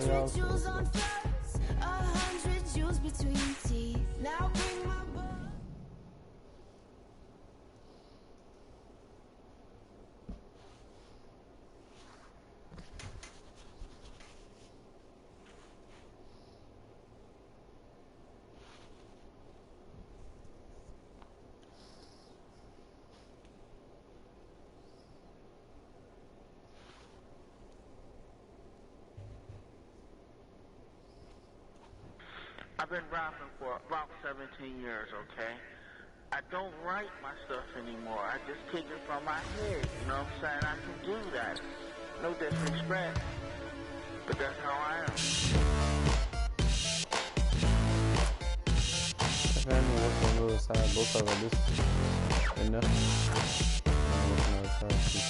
100 jewels on first, 100 jewels between teeth. Now bring my I've been rapping for about 17 years, okay? I don't write my stuff anymore. I just take it from my head, you know what I'm saying? I can do that. No disrespect, but that's how I am. I can work on the other side, both sides like this. Enough. I'm working on the other side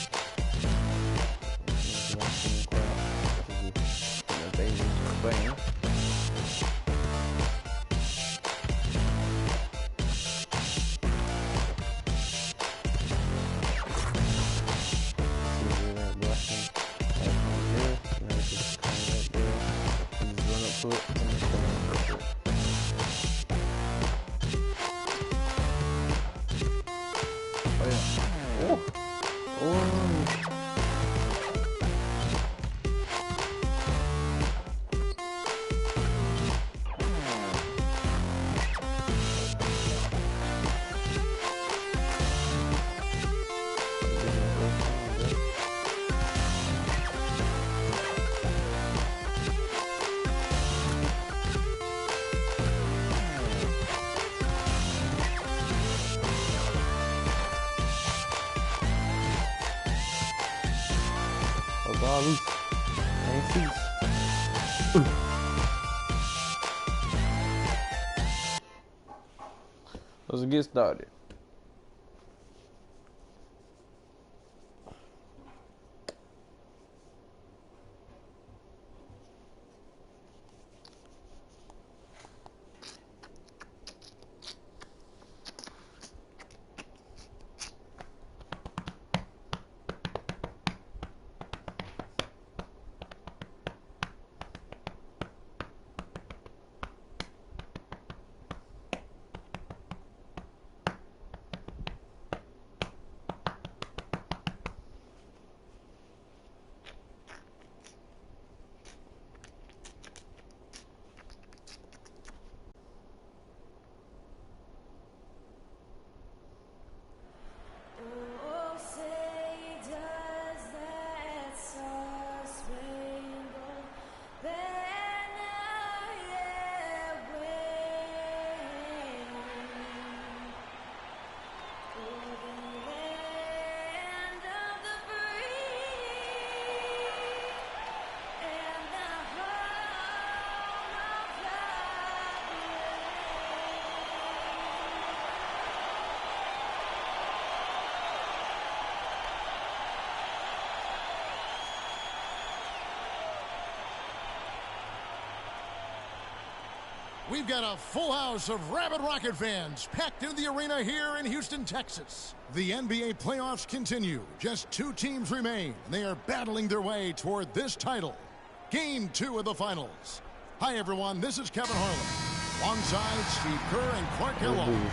too. Let's get started. We've got a full house of rabid Rocket fans packed into the arena here in Houston, Texas. The NBA playoffs continue. Just two teams remain. They are battling their way toward this title. Game 2 of the finals. Hi, everyone. This is Kevin Harlan. Alongside Steve Kerr and Clark Kellogg.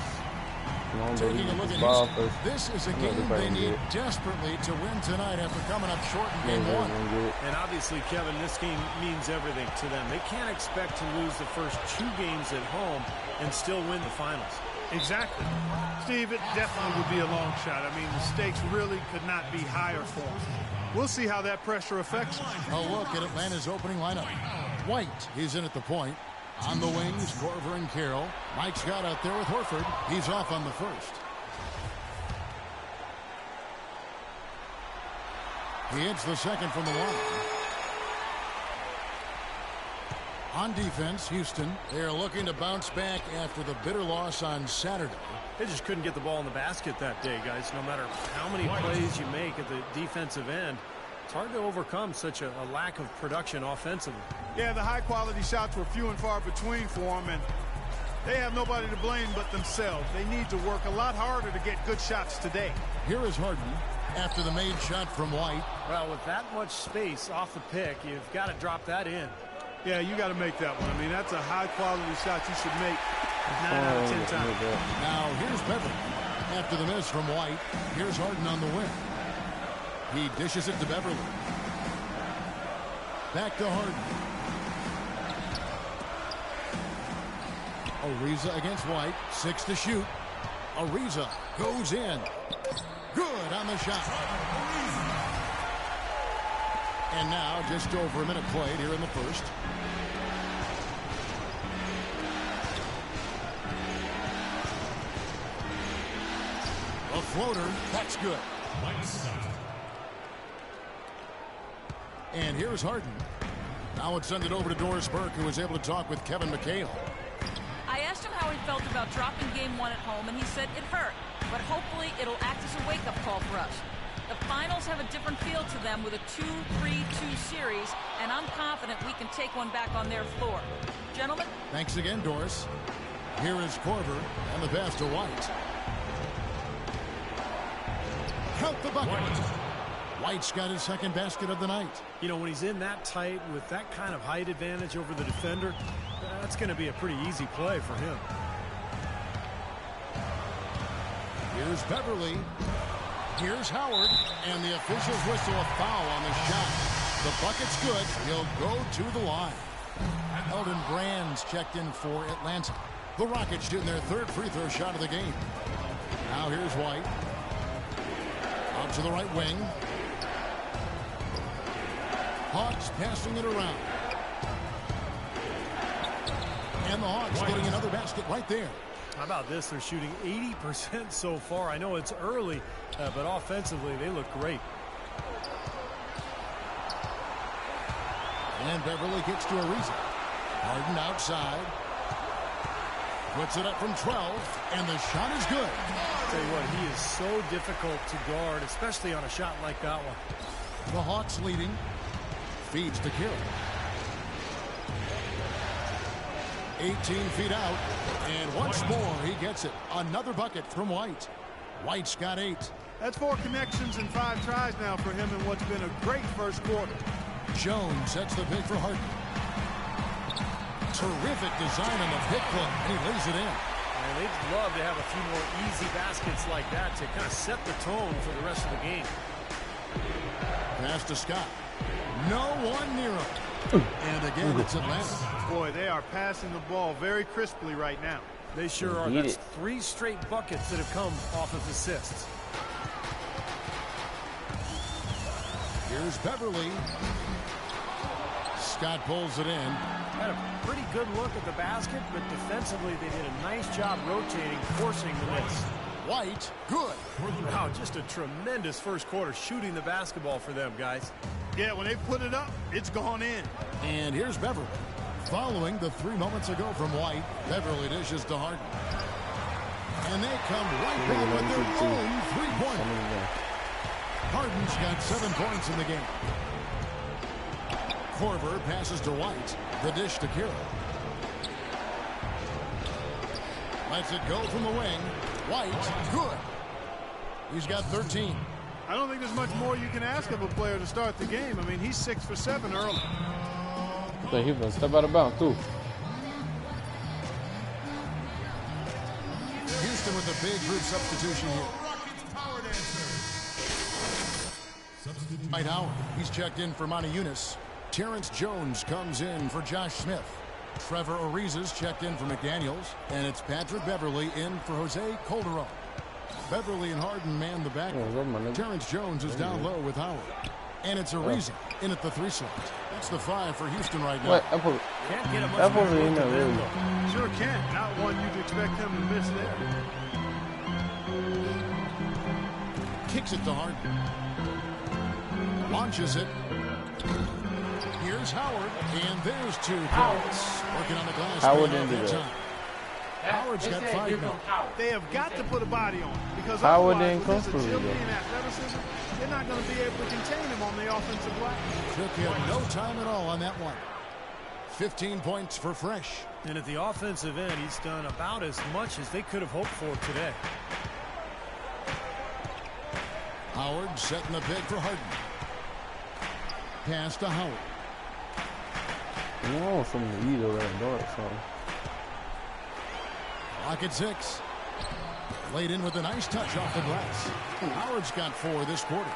Taking a look at Houston, this is a game they need desperately to win tonight after coming up short in game 1. And obviously, Kevin, this game means everything to them. They can't expect to lose the first 2 games at home and still win the finals. Exactly. Steve, it definitely would be a long shot. I mean, the stakes really could not be higher for them. We'll see how that pressure affects them. A look at Atlanta's opening lineup. White, he's in at the point. On the wings, Corver and Carroll. Mike Scott out there with Horford. He's off on the first. He hits the second from the line. On defense, Houston, they're looking to bounce back after the bitter loss on Saturday. They just couldn't get the ball in the basket that day, guys. No matter how many plays you make at the defensive end, it's hard to overcome such a lack of production offensively. Yeah, the high-quality shots were few and far between for them, and they have nobody to blame but themselves. They need to work a lot harder to get good shots today. Here is Harden after the made shot from White. Well, with that much space off the pick, you've got to drop that in. Yeah, you got to make that one. I mean, that's a high-quality shot you should make 9 out of 10 times. Now, here's Beverly. After the miss from White, here's Harden on the wing. He dishes it to Beverly. Back to Harden. Ariza against White. 6 to shoot. Ariza goes in. Good on the shot. And now just over a minute played here in the first. A floater. That's good. And here's Harden. Now it's send it over to Doris Burke, who was able to talk with Kevin McHale. I asked him how he felt about dropping game 1 at home, and he said it hurt. But hopefully it'll act as a wake-up call for us. The finals have a different feel to them with a 2-3-2 series, and I'm confident we can take one back on their floor. Gentlemen? Thanks again, Doris. Here is Korver, and the pass to White. Count the bucket. White's got his second basket of the night. You know, when he's in that tight with that kind of height advantage over the defender, that's going to be a pretty easy play for him. Here's Beverly. Here's Howard. And the officials whistle a foul on the shot. The bucket's good. He'll go to the line. Eldon Brand's checked in for Atlanta. The Rockets shooting their third free throw shot of the game. Now here's White. Out to the right wing. Hawks passing it around. And the Hawks getting another basket right there. How about this? They're shooting 80% so far. I know it's early, but offensively they look great. And Beverly gets to Ariza. Harden outside. Puts it up from 12, and the shot is good. I'll tell you what, he is so difficult to guard, especially on a shot like that one. The Hawks leading. Feeds to Kill. 18 feet out, and once more he gets it. Another bucket from White. White's got 8. That's 4 connections and 5 tries now for him in what's been a great first quarter. Jones sets the pick for Harden. Terrific design on the pick play, and he lays it in. And they'd love to have a few more easy baskets like that to kind of set the tone for the rest of the game. Pass to Scott. No one near him. And again, it's Atlanta. Boy, they are passing the ball very crisply right now. They sure are. That's 3 straight buckets that have come off of assists. Here's Beverly. Scott pulls it in. Had a pretty good look at the basket, but defensively they did a nice job rotating, forcing the miss. White, good. Wow, just a tremendous first quarter shooting the basketball for them, guys. Yeah, when they put it up, it's gone in. And here's Beverly. Following the 3 moments ago from White, Beverly dishes to Harden. And they come right back with their own 3-pointer. Harden's got 7 points in the game. Korver passes to White. The dish to Kira. Lets it go from the wing. White, good. He's got 13. I don't think there's much more you can ask of a player to start the game. I mean, he's 6 for 7 early. I think he was step out of bounds, too. Houston with a big group substitution here. Dwight Howard, he's checked in for Monty Eunice. Terrence Jones comes in for Josh Smith. Trevor Ariza's checked in for McDaniels. And it's Patrick Beverly in for Jose Calderon. Beverly and Harden man the back. Terrence Jones is down low with Howard. And it's Ariza in at the 3 slot. That's the 5 for Houston right now. Can't get a much more look to them, though. Sure can't. Not one you'd expect him to miss there. Kicks it to Harden. Launches it. Here's Howard. And there's 2 points. Working on the glass. Howard into that. Howard's got 5 now. They have got to put a body on him because Howard otherwise, didn't with his come through, agility though. and athleticism, they're not going to be able to contain him on the offensive glass. Took him no time at all on that one. 15 points for Fresh. And at the offensive end, he's done about as much as they could have hoped for today. Howard setting the pick for Harden. Pass to Howard. You know, I want something to eat over that door or something. Clock at 6. Laid in with a nice touch off the glass. Howard's got 4 this quarter.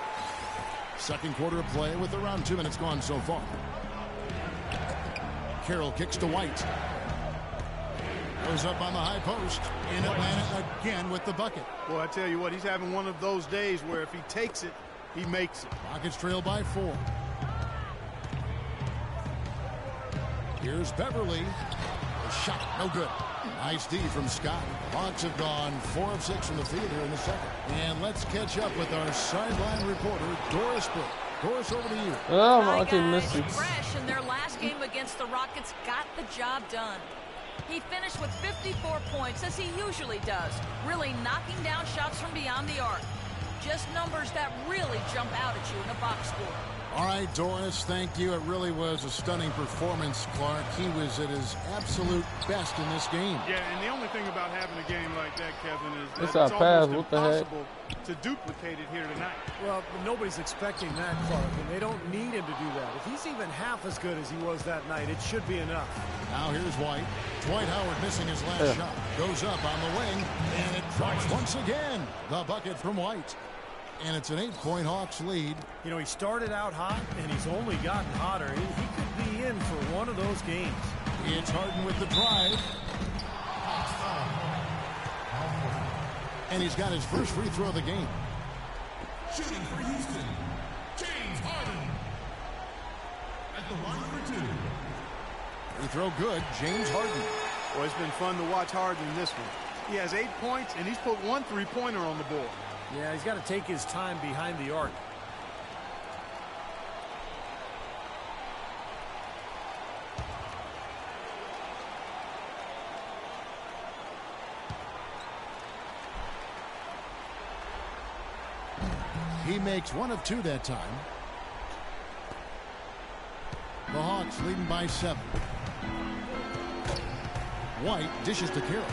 Second quarter of play with around 2 minutes gone so far. Carroll kicks to White. Goes up on the high post. In Atlanta again with the bucket. Boy, I tell you what, he's having one of those days where if he takes it, he makes it. Rockets trail by 4. Here's Beverly. A shot, no good. Nice D from Scott. Hawks have gone 4 of 6 from the field here in the second. And let's catch up with our sideline reporter, Doris Burke. Doris, over to you. Oh, Hi, I can miss guys. it. Fresh in their last game against the Rockets got the job done. He finished with 54 points, as he usually does, really knocking down shots from beyond the arc. Just numbers that really jump out at you in a box score. All right, Doris, thank you. It really was a stunning performance, Clark. He was at his absolute best in this game. Yeah, and the only thing about having a game like that, Kevin, is that It's our pass. almost What the heck? impossible to duplicate it here tonight. Well, nobody's expecting that, Clark, and they don't need him to do that. If he's even half as good as he was that night, it should be enough. Now here's White. Dwight Howard missing his last shot. Goes up on the wing, and it drops once again. The bucket from White. And it's an 8-point Hawks lead. You know, he started out hot, and he's only gotten hotter. He could be in for one of those games. It's Harden with the drive. And he's got his first free throw of the game. Shooting for Houston, James Harden. At the line for 2. Free throw good, James Harden. Well, it's been fun to watch Harden in this one. He has 8 points, and he's put 1 3-pointer on the board. Yeah, he's got to take his time behind the arc. He makes 1 of 2 that time. The Hawks leading by 7. White dishes to Carroll.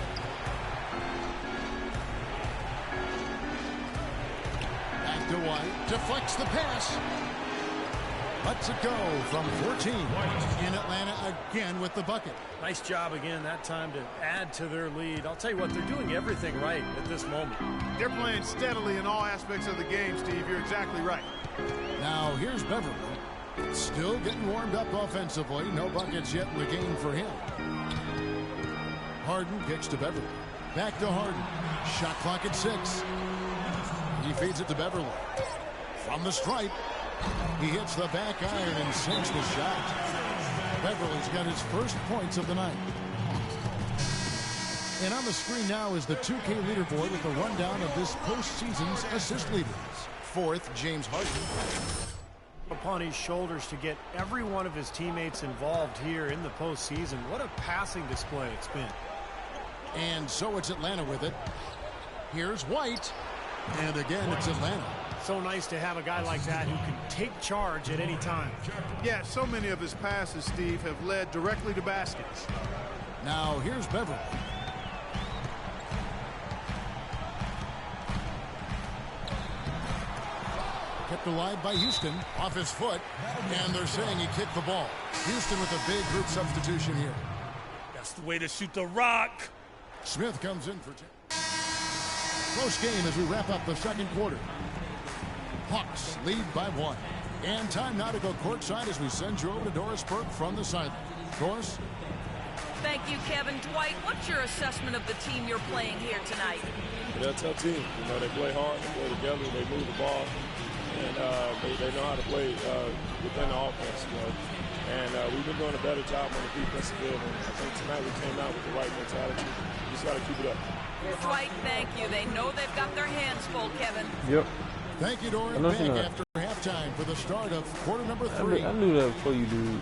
Back to White. Deflects the pass. Lets it go from 14. In Atlanta again with the bucket. Nice job again that time to add to their lead. I'll tell you what, they're doing everything right at this moment. They're playing steadily in all aspects of the game, Steve. You're exactly right. Now here's Beverly. Still getting warmed up offensively. No buckets yet in the game for him. Harden kicks to Beverly. Back to Harden. Shot clock at 6. He feeds it to Beverly. From the stripe. He hits the back iron and sinks the shot. Beverly's got his first points of the night. And on the screen now is the 2K leaderboard with a rundown of this postseason's assist leaders. 4th, James Harden. Upon his shoulders to get every one of his teammates involved here in the postseason. What a passing display it's been. And so it's Atlanta with it. Here's White. And again, it's Atlanta. So nice to have a guy like that who can take charge at any time. Yeah, so many of his passes, Steve, have led directly to baskets. Now here's Beverly. Kept alive by Houston. Off his foot. And they're saying he kicked the ball. Houston with a big group substitution here. That's the way to shoot the rock. Smith comes in for 10. Close game as we wrap up the second quarter. Hawks lead by 1. And time now to go courtside as we send you over to Doris Burke from the sideline. Doris? Thank you, Kevin. Dwight, what's your assessment of the team you're playing here tonight? They're a tough team. You know, they play hard, they play together, they move the ball, and they know how to play within the offense. You know? And we've been doing a better job on the defensive end. And I think tonight we came out with the right mentality. We just got to keep it up. Dwight, thank you. They know they've got their hands full, Kevin. Yep. Thank you, Doris. Back after halftime for the start of quarter number 3. I knew that before you do.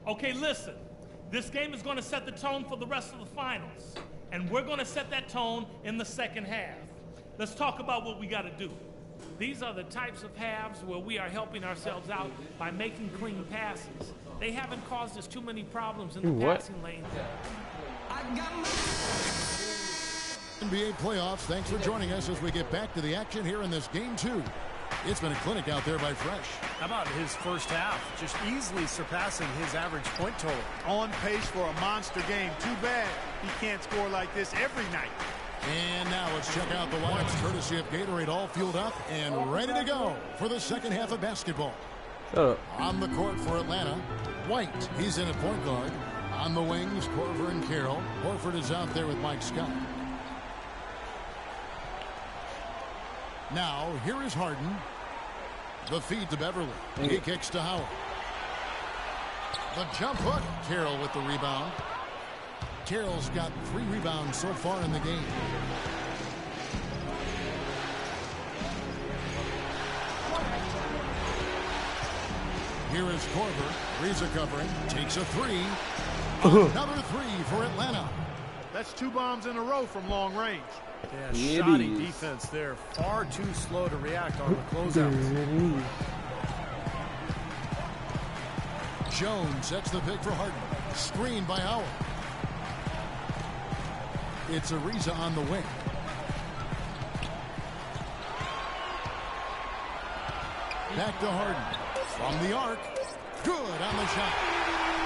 Okay, listen. This game is going to set the tone for the rest of the finals. And we're going to set that tone in the second half. Let's talk about what we got to do. These are the types of halves where we are helping ourselves out by making clean passes. They haven't caused us too many problems in the passing lane. NBA playoffs, thanks for joining us as we get back to the action here in this game 2. It's been a clinic out there by Fresh. How about his first half? Just easily surpassing his average point total. On pace for a monster game. Too bad he can't score like this every night. And now let's check out the lineups courtesy of Gatorade, all fueled up and ready to go for the second half of basketball. On the court for Atlanta, White, he's in at point guard. On the wings, Korver and Carroll. Horford is out there with Mike Scott. Now, here is Harden. The feed to Beverly. He kicks to Howard. The jump hook. Carroll with the rebound. Carroll's got 3 rebounds so far in the game. Here is Korver. Reza covering. Takes a 3. Another 3 for Atlanta. That's 2 bombs in a row from long range. Yeah, shoddy defense there. Far too slow to react on the closeouts. Jones sets the pick for Harden. Screen by Howard. It's Ariza on the wing. Back to Harden. From the arc. Good on the shot.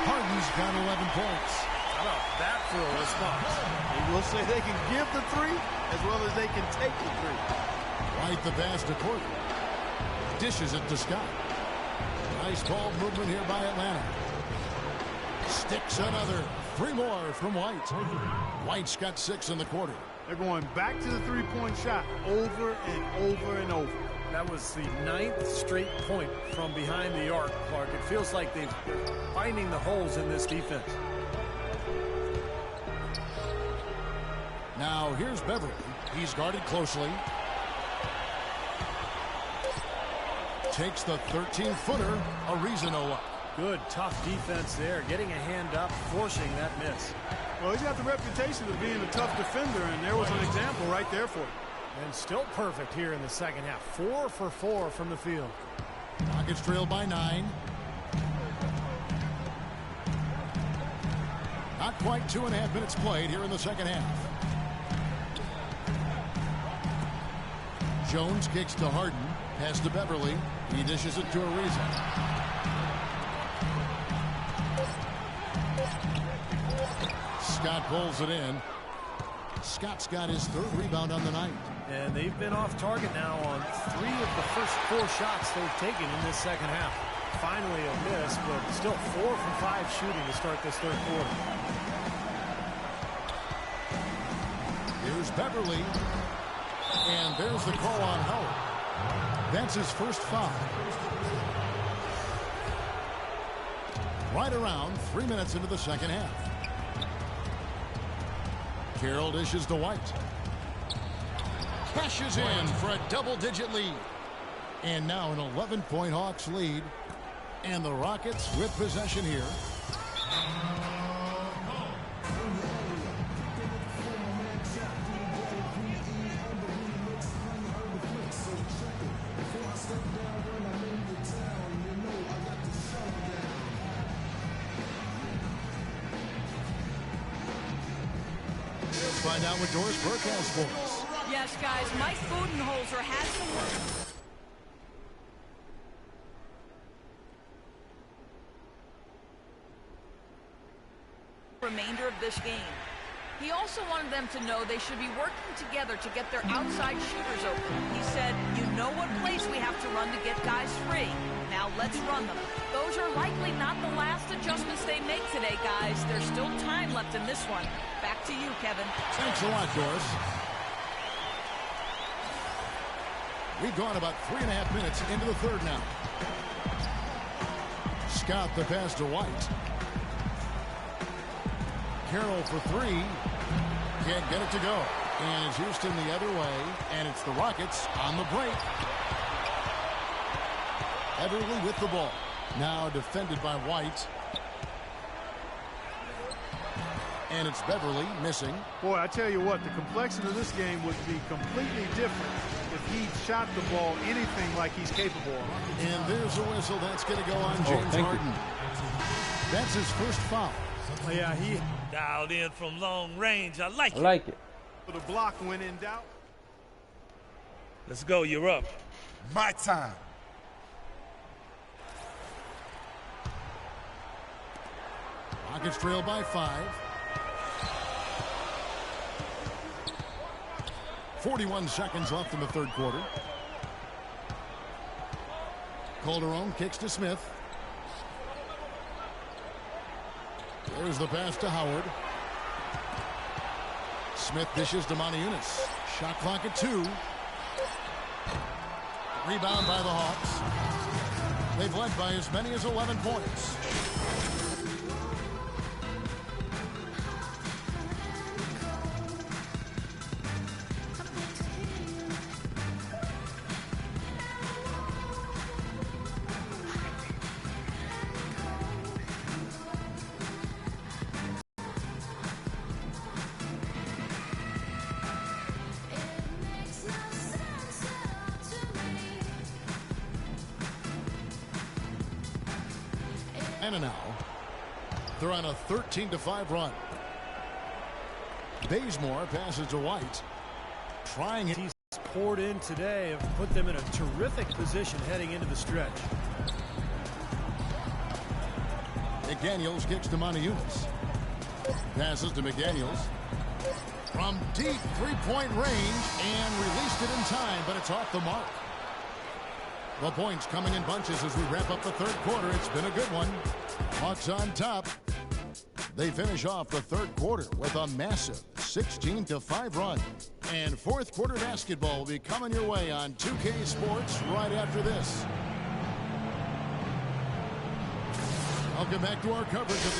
Harden's got 11 points. How about that for a response? We'll say they can give the 3 as well as they can take the 3. Right the pass to Korver. Dishes it to Scott. Nice ball movement here by Atlanta. Sticks another. 3 more from White. White's got 6 in the quarter. They're going back to the 3-point shot over and over and over. That was the 9th straight point from behind the arc, Clark. It feels like they're finding the holes in this defense. Now here's Beverly. He's guarded closely. Takes the 13-footer. Ariza no up. Good, tough defense there. Getting a hand up, forcing that miss. Well, he's got the reputation of being a tough defender, and there was an example right there for him. And still perfect here in the second half. 4 for 4 from the field. Rockets trailed by 9. Not quite 2.5 minutes played here in the second half. Jones kicks to Harden. Pass to Beverly. He dishes it to Ariza. Scott pulls it in. Scott's got his 3rd rebound on the night. And they've been off target now on 3 of the first 4 shots they've taken in this second half. Finally a miss, but still 4 for 5 shooting to start this 3rd quarter. Here's Beverly. And there's the call on Howard. That's his first foul. Right around 3 minutes into the second half. Carroll dishes to White. Cashes in for a double-digit lead. And now an 11-point Hawks lead. And the Rockets with possession here. Find out what Doris Broadcast for us. Yes, guys, Mike Budenholzer has some work. Remainder of this game. He also wanted them to know they should be working together to get their outside shooters open. He said, you know what plays we have to run to get guys free. Now let's run them. Those are likely not the last adjustments they make today, guys. There's still time left in this one. Back to you, Kevin. Thanks a lot, Doris. We've gone about 3.5 minutes into the 3rd now. Scott the pass to White. Carroll for 3. Can't get it to go. And it's Houston the other way. And it's the Rockets on the break. Everly with the ball. Now defended by White. And it's Beverly missing. Boy, I tell you what, the complexion of this game would be completely different if he shot the ball anything like he's capable of. And there's a whistle. That's going to go on James Harden. That's his first foul. Oh, yeah, he dialed in from long range. I like it. The block when in doubt. Let's go. You're up. My time. Rockets trail by 5. 41 seconds left in the third quarter. Calderon kicks to Smith. There's the pass to Howard. Smith dishes to Moniunas. Shot clock at 2. Rebound by the Hawks. They've led by as many as 11 points. And now, they're on a 13-5 run. Bazemore passes to White. Trying it. He's poured in today have put them in a terrific position heading into the stretch. McDaniels kicks to Moniunas. Passes to McDaniels. From deep three-point range and released it in time, but it's off the mark. The points coming in bunches as we wrap up the third quarter. It's been a good one. Hawks on top. They finish off the third quarter with a massive 16-5 run. And fourth quarter basketball will be coming your way on 2K Sports right after this. I'll get back to our coverage of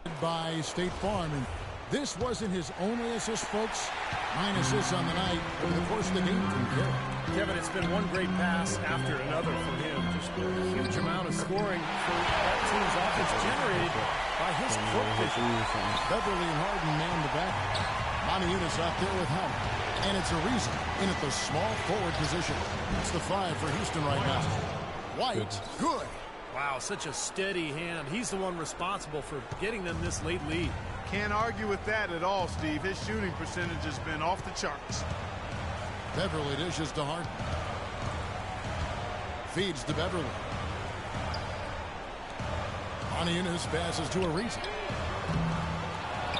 the end. By State Farm. And this wasn't his only assist, folks. 9 assists on the night over the course of the game from Carroll. Kevin, it's been one great pass after another for him. Just a huge amount of scoring for that team's offense generated by his foot vision. Beverly and Harden man the back. Moniunas out there with help. And it's a reason in at the small forward position. That's the 5 for Houston right now. White, good. Wow, such a steady hand. He's the one responsible for getting them this late lead. Can't argue with that at all, Steve. His shooting percentage has been off the charts. Beverly dishes to Harden. Feeds to Beverly. Moniunas passes to Ariza.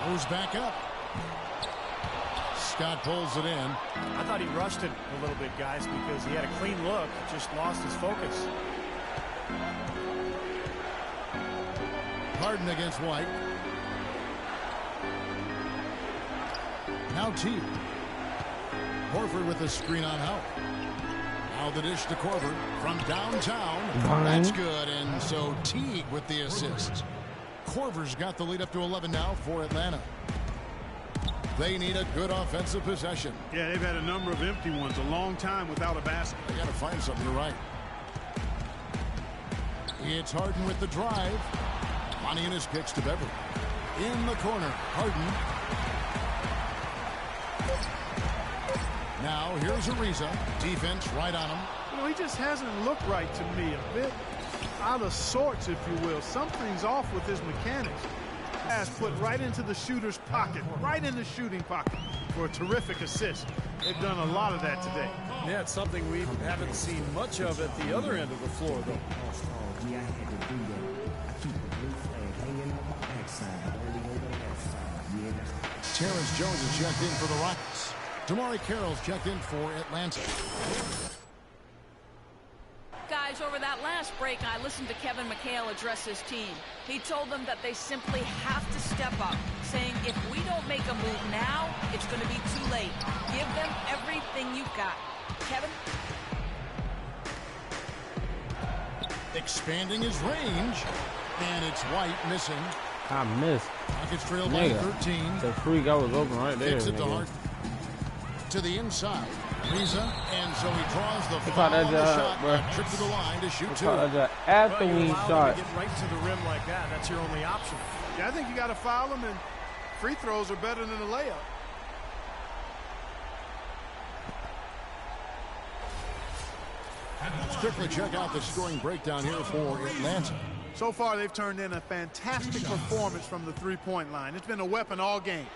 Goes back up. Scott pulls it in. I thought he rushed it a little bit, guys, because he had a clean look. Just lost his focus. Harden against White. Now Teague. Horford with a screen on Howard. Now the dish to Korver from downtown. That's good, and so Teague with the assist. Korver's got the lead up to 11 now for Atlanta. They need a good offensive possession. Yeah, they've had a number of empty ones, a long time without a basket. They got to find something. You're right. It's Harden with the drive. Moniunas kicks to Beverly. In the corner, Harden. Now here's Ariza. Defense right on him. You know, he just hasn't looked right to me. A bit out of sorts, if you will. Something's off with his mechanics. Pass put right into the shooter's pocket, right in the shooting pocket for a terrific assist. They've done a lot of that today. Yeah, it's something we haven't seen much of at the other end of the floor, though. Terrence Jones is checked in for the Rockets. Damari Carroll's checked in for Atlanta. Guys, over that last break, I listened to Kevin McHale address his team. He told them that they simply have to step up, saying if we don't make a move now, it's going to be too late. Give them everything you've got. Kevin? Expanding his range, and it's White missing. I missed. Rockets trail by 13. The freak, I was open right there. Kicks it to Harden. To the inside. Ariza, and so he draws the foul on the shot. Bro. Trip to the line to shoot 2. After we shot. Get right to the rim like that. That's your only option. Yeah, I think you got to foul him, and free throws are better than a layup. Let's quickly check out the scoring breakdown here for Atlanta. So far, they've turned in a fantastic performance from the three-point line. It's been a weapon all game.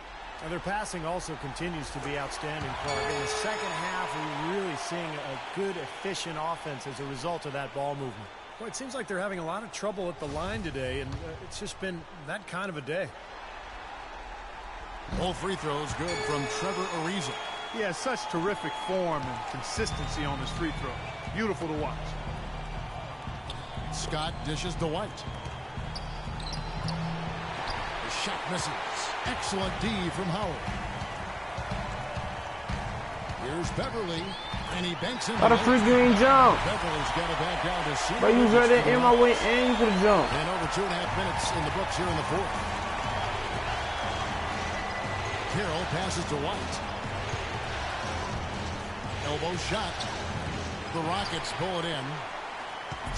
And their passing also continues to be outstanding, Clark. In the second half, we're really seeing a good, efficient offense as a result of that ball movement. Boy, it seems like they're having a lot of trouble at the line today, and it's just been that kind of a day. All free throws good from Trevor Ariza. He has such terrific form and consistency on his free throw. Beautiful to watch. Scott dishes to White. The shot misses. Excellent D from Howard. Here's Beverly, and he banks in. How the freak you ain't jump? Beverly's got it back down to see. But you was right there in my way, and you could have jumped. And over 2.5 minutes in the books here in the fourth. Carroll passes to White. Elbow shot. The Rockets pull it in.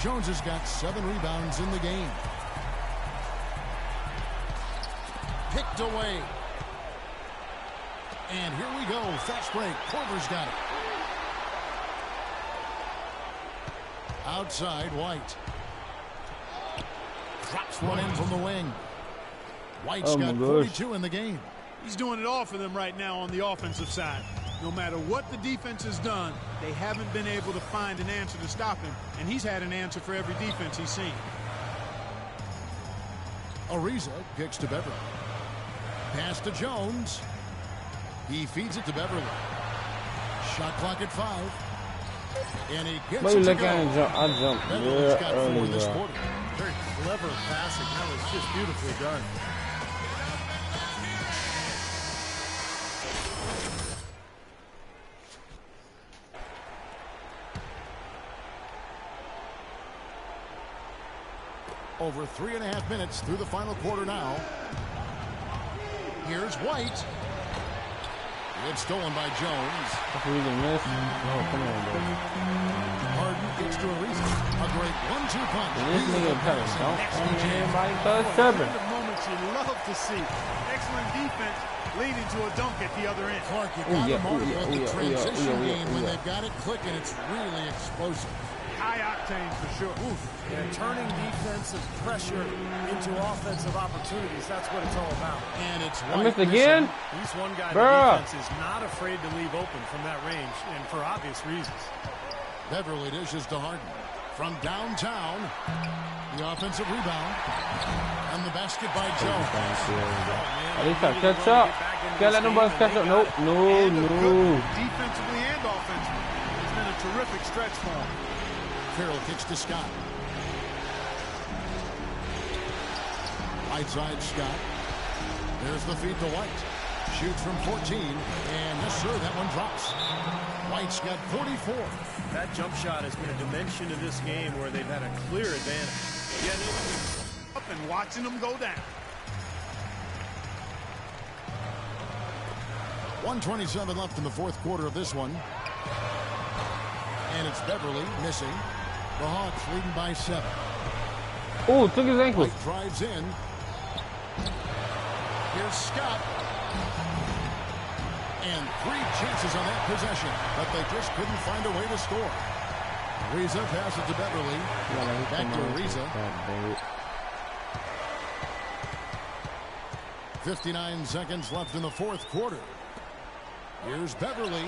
Jones has got 7 rebounds in the game. Picked away. And here we go. Fast break. Korver's got it. Outside, White. Drops one in from the wing. White's got 42 in the game. He's doing it all for them right now on the offensive side. No matter what the defense has done, they haven't been able to find an answer to stop him, and he's had an answer for every defense he's seen. Ariza kicks to Beverly. Pass to Jones. He feeds it to Beverly. Shot clock at 5. And he gets it to go. I jumped Beverly's got 4 early, this bro. quarter. Very clever passing. That was just beautifully done. Over 3.5 minutes through the final quarter now. Here's White. It's stolen by Jones. Oh, come on, bro. Harden gets to Ariza. A great 1-2 punch. This nigga kind of don't everybody starts tripping. The moments you love to see. Excellent defense leading to a dunk at the other end. Clark, you got to marvel at the transition game when they've got it clicking. It's really explosive. High octane for sure. Oof. Yeah, turning defensive pressure into offensive opportunities. That's what it's all about. And it's I missed again? He's one guy Bruh. the defense is not afraid to leave open from that range, and for obvious reasons. Beverly dishes to Harden. From downtown, the offensive rebound. And the basket by Jones. At least I catch up. Can't let nobody catch up. Nope. No. Defensively and offensively. It's been a terrific stretch for him. Carroll kicks to Scott. Right side, Scott. There's the feed to White. Shoots from 14. And yes, sir, that one drops. White's got 44. That jump shot has been a dimension of this game where they've had a clear advantage. Getting up and watching them go down. 1:27 left in the fourth quarter of this one. And it's Beverly missing. The Hawks leading by 7. Oh, took his ankle. White drives in. Here's Scott. And 3 chances on that possession, but they just couldn't find a way to score. Ariza passes to Beverly. Back to Ariza. 59 seconds left in the fourth quarter. Here's Beverly.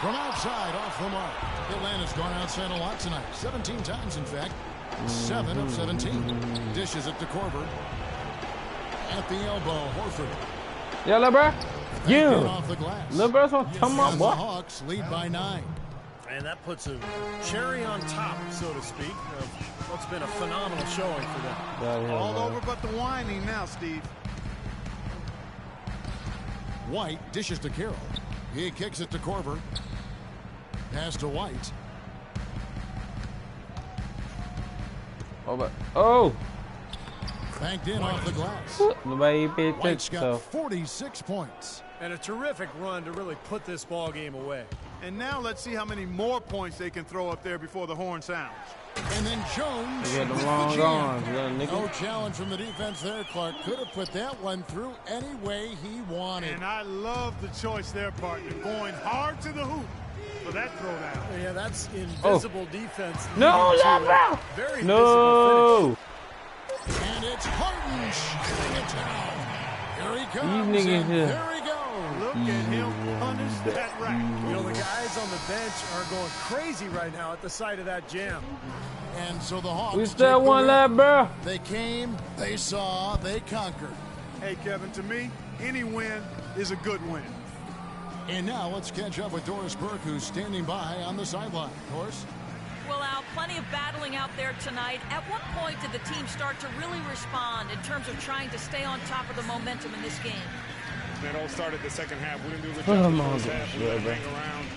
From outside, off the mark. Atlanta's gone outside a lot tonight. 17 times, in fact. 7 of 17. Dishes it to Korver. At the elbow, Horford. Yeah, little bro. You. Off the glass. Little bro's on come on, The boy. Hawks lead by 9. And that puts a cherry on top, so to speak, of what's been a phenomenal showing for them. All over but the whining now, Steve. White dishes to Carroll. He kicks it to Korver. Pass to White. Oh. Banked in off the glass. Nobody paid White's attention. got 46 points. And a terrific run to really put this ball game away. And now let's see how many more points they can throw up there before the horn sounds. And then Jones. You got with the the long jam. arms. No challenge from the defense there. Clark could have put that one through any way he wanted. And I love the choice there, partner. Going hard to the hoop for that throwdown. Yeah, that's invisible defense. No, no. Very No. physical finish. And it's Harden shutting it down. Here he These comes, niggas and here. there he goes. Look at him punish that rack. You know, the guys on the bench are going crazy right now at the sight of that jam. And so the Hawks We take still the one win. left, bro. They came, they saw, they conquered. Hey, Kevin, to me, any win is a good win. And now let's catch up with Doris Burke, who's standing by on the sideline. Doris? Well, Al, plenty of battling out there tonight. At what point did the team start to really respond in terms of trying to stay on top of the momentum in this game? It all started the second half. We didn't do a good Oh, job in the my first gosh, half. We yeah, let bro. hang around.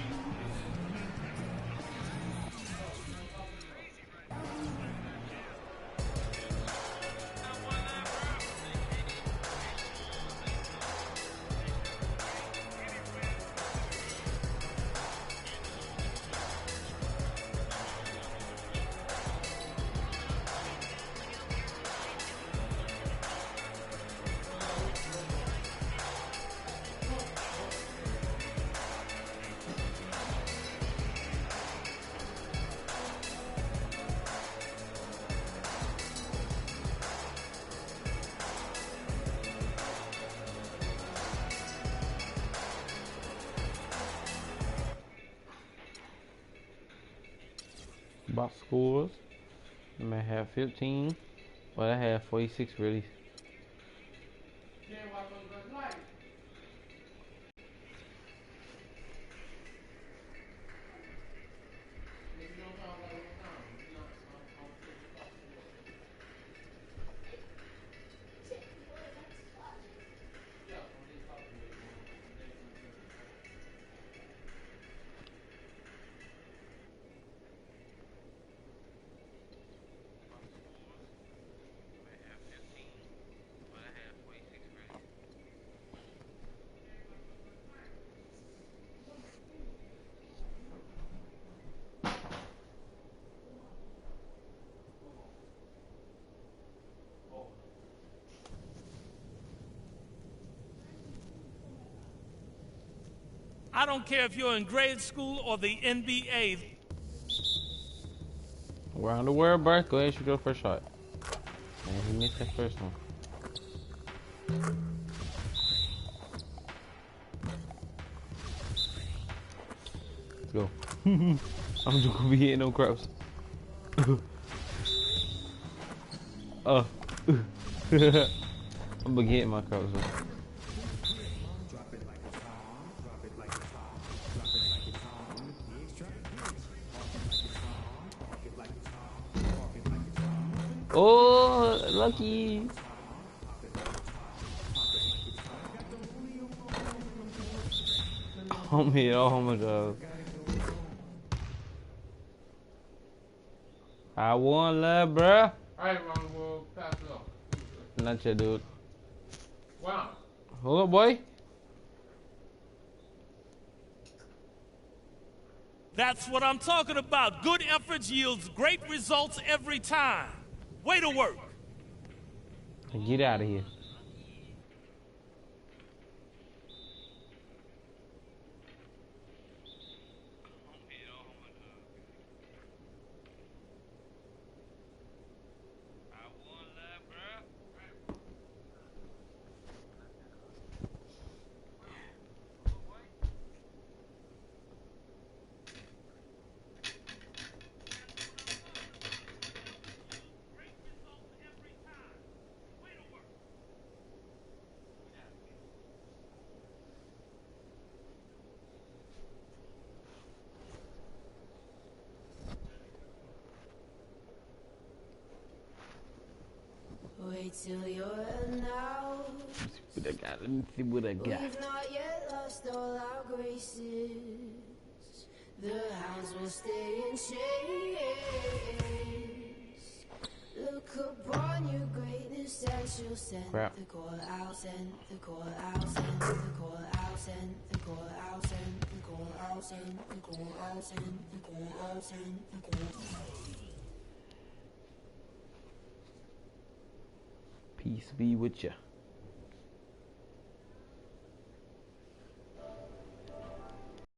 Box scores. I may have 15, but I have 46 really. I don't care if you're in grade school or the NBA. Around the world, bro. Go ahead and shoot your first shot. And he missed that first one. Let's go. I'm just gonna be hitting them crops. I'm gonna get my crops. Oh, lucky. Homie, oh my god. I won love, bruh. Alright, Ron, we'll pass it off. Not your dude. Wow. Hold up, boy. That's what I'm talking about. Good efforts yields great results every time. Way to work. Get out of here. Wait till you're now. What I got? Let me see what I got. We've not yet lost all our graces. The hounds will stay in chase. Look upon your greatness and she'll send Crap. the call out, send the call out, send the call out, send the call out, send the call out, send the call out, send the call out, send the call out. Peace be with ya.